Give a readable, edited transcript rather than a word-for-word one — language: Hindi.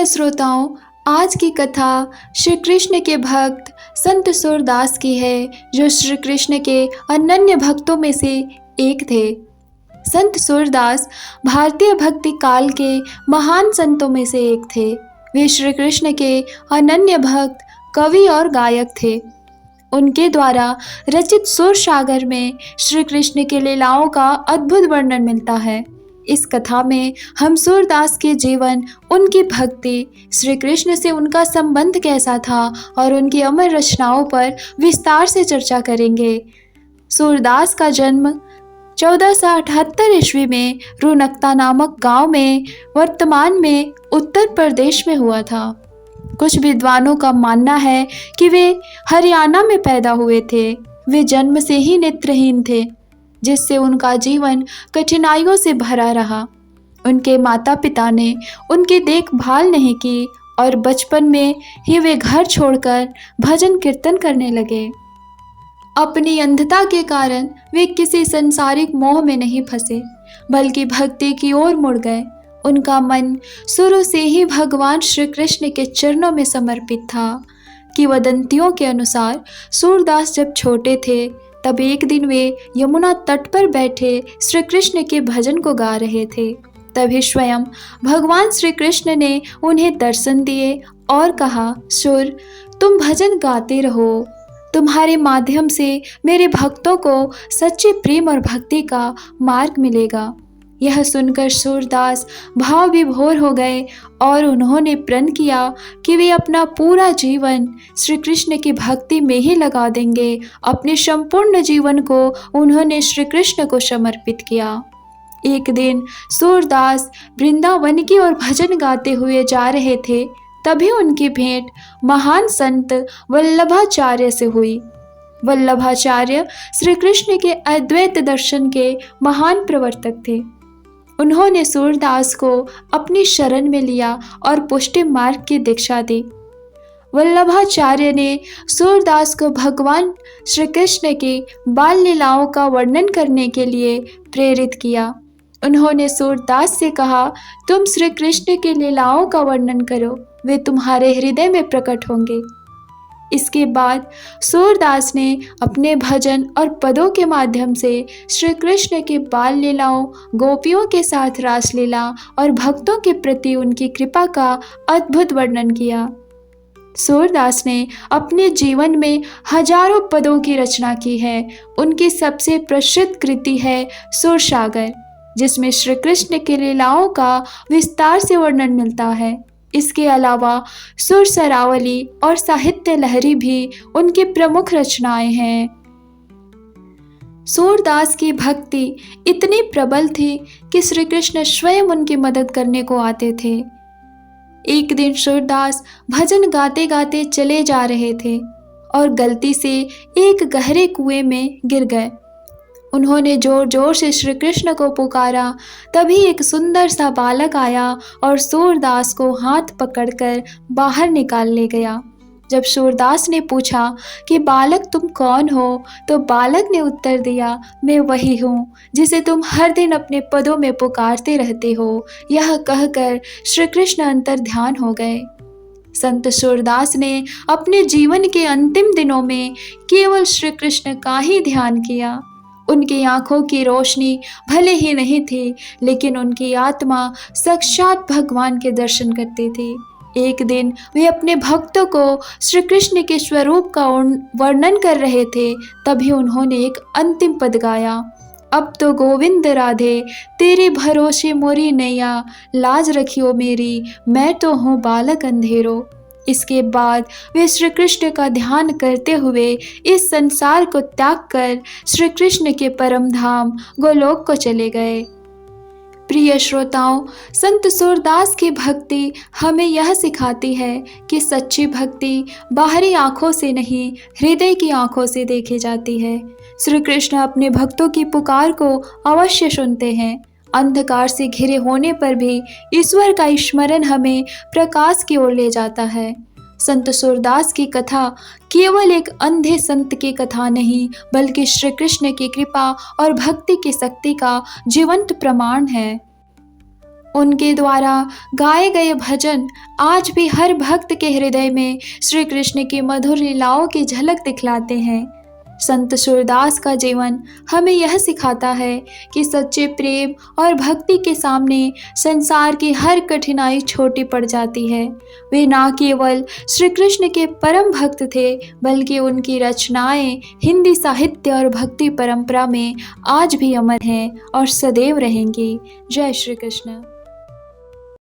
प्रिय श्रोताओं, आज की कथा श्री कृष्ण के भक्त संत सूरदास की है, जो श्री कृष्ण के अनन्य भक्तों में से एक थे। संत सूरदास भारतीय भक्ति काल के महान संतों में से एक थे। वे श्री कृष्ण के अनन्य भक्त, कवि और गायक थे। उनके द्वारा रचित सुर सागर में श्री कृष्ण के लीलाओं का अद्भुत वर्णन मिलता है। इस कथा में हम सूरदास के जीवन, उनकी भक्ति, श्री कृष्ण से उनका संबंध कैसा था और उनकी अमर रचनाओं पर विस्तार से चर्चा करेंगे। सूरदास का जन्म 1478 ईस्वी में रुनकता नामक गांव में, वर्तमान में उत्तर प्रदेश में हुआ था। कुछ विद्वानों का मानना है कि वे हरियाणा में पैदा हुए थे। वे जन्म से ही नेत्रहीन थे, जिससे उनका जीवन कठिनाइयों से भरा रहा। उनके माता पिता ने उनकी देखभाल नहीं की और बचपन में ही वे घर छोड़कर भजन कीर्तन करने लगे। अपनी अंधता के कारण वे किसी सांसारिक मोह में नहीं फंसे, बल्कि भक्ति की ओर मुड़ गए। उनका मन शुरू से ही भगवान श्री कृष्ण के चरणों में समर्पित था। किंवदंतियों के अनुसार सूरदास जब छोटे थे, तब एक दिन वे यमुना तट पर बैठे श्री कृष्ण के भजन को गा रहे थे। तभी स्वयं भगवान श्री कृष्ण ने उन्हें दर्शन दिए और कहा, सुर, तुम भजन गाते रहो। तुम्हारे माध्यम से मेरे भक्तों को सच्चे प्रेम और भक्ति का मार्ग मिलेगा। यह सुनकर सूरदास भाव विभोर हो गए और उन्होंने प्रण किया कि वे अपना पूरा जीवन श्री कृष्ण की भक्ति में ही लगा देंगे। अपने संपूर्ण जीवन को उन्होंने श्री कृष्ण को समर्पित किया। एक दिन सूरदास वृंदावन की ओर भजन गाते हुए जा रहे थे। तभी उनकी भेंट महान संत वल्लभाचार्य से हुई। वल्लभाचार्य श्री कृष्ण के अद्वैत दर्शन के महान प्रवर्तक थे। उन्होंने सूरदास को अपनी शरण में लिया और पुष्टि मार्ग की दीक्षा दी। वल्लभाचार्य ने सूरदास को भगवान श्री कृष्ण की बाल लीलाओं का वर्णन करने के लिए प्रेरित किया। उन्होंने सूरदास से कहा, तुम श्री कृष्ण की लीलाओं का वर्णन करो, वे तुम्हारे हृदय में प्रकट होंगे। इसके बाद सूरदास ने अपने भजन और पदों के माध्यम से श्री कृष्ण की बाल लीलाओं, गोपियों के साथ रासलीला और भक्तों के प्रति उनकी कृपा का अद्भुत वर्णन किया। सूरदास ने अपने जीवन में हजारों पदों की रचना की है। उनकी सबसे प्रसिद्ध कृति है सुर सागर, जिसमें श्री कृष्ण की लीलाओं का विस्तार से वर्णन मिलता है। इसके अलावा सुर सरावली और साहित्य लहरी भी उनकी प्रमुख रचनाएं हैं। सूरदास की भक्ति इतनी प्रबल थी कि श्री कृष्ण स्वयं उनकी मदद करने को आते थे। एक दिन सूरदास भजन गाते गाते चले जा रहे थे और गलती से एक गहरे कुएं में गिर गए। उन्होंने जोर जोर से श्री कृष्ण को पुकारा। तभी एक सुंदर सा बालक आया और सूरदास को हाथ पकड़कर बाहर निकाल ले गया। जब सूरदास ने पूछा कि बालक तुम कौन हो, तो बालक ने उत्तर दिया, मैं वही हूँ जिसे तुम हर दिन अपने पदों में पुकारते रहते हो। यह कहकर श्री कृष्ण अंतर ध्यान हो गए। संत सूरदास ने अपने जीवन के अंतिम दिनों में केवल श्री कृष्ण का ही ध्यान किया। उनकी आंखों की रोशनी भले ही नहीं थी, लेकिन उनकी आत्मा साक्षात भगवान के दर्शन करती थी। एक दिन वे अपने भक्तों को श्री कृष्ण के स्वरूप का वर्णन कर रहे थे। तभी उन्होंने एक अंतिम पद गाया, अब तो गोविंद राधे तेरे भरोसे मोरी नैया, लाज रखियो मेरी, मैं तो हूँ बालक अंधेरो। इसके बाद वे श्री कृष्ण का ध्यान करते हुए इस संसार को त्याग कर श्री कृष्ण के परम धाम गोलोक को चले गए। प्रिय श्रोताओं, संत सूरदास की भक्ति हमें यह सिखाती है कि सच्ची भक्ति बाहरी आंखों से नहीं, हृदय की आंखों से देखी जाती है। श्री कृष्ण अपने भक्तों की पुकार को अवश्य सुनते हैं। अंधकार से घिरे होने पर भी ईश्वर का स्मरण हमें प्रकाश की ओर ले जाता है। संत सूरदास की कथा केवल एक अंधे संत की कथा नहीं, बल्कि श्री कृष्ण की कृपा और भक्ति की शक्ति का जीवंत प्रमाण है। उनके द्वारा गाए गए भजन आज भी हर भक्त के हृदय में श्री कृष्ण की मधुर लीलाओं की झलक दिखलाते हैं। संत सूरदास का जीवन हमें यह सिखाता है कि सच्चे प्रेम और भक्ति के सामने संसार की हर कठिनाई छोटी पड़ जाती है। वे न केवल श्री कृष्ण के परम भक्त थे, बल्कि उनकी रचनाएं हिंदी साहित्य और भक्ति परंपरा में आज भी अमर हैं और सदैव रहेंगी। जय श्री कृष्ण।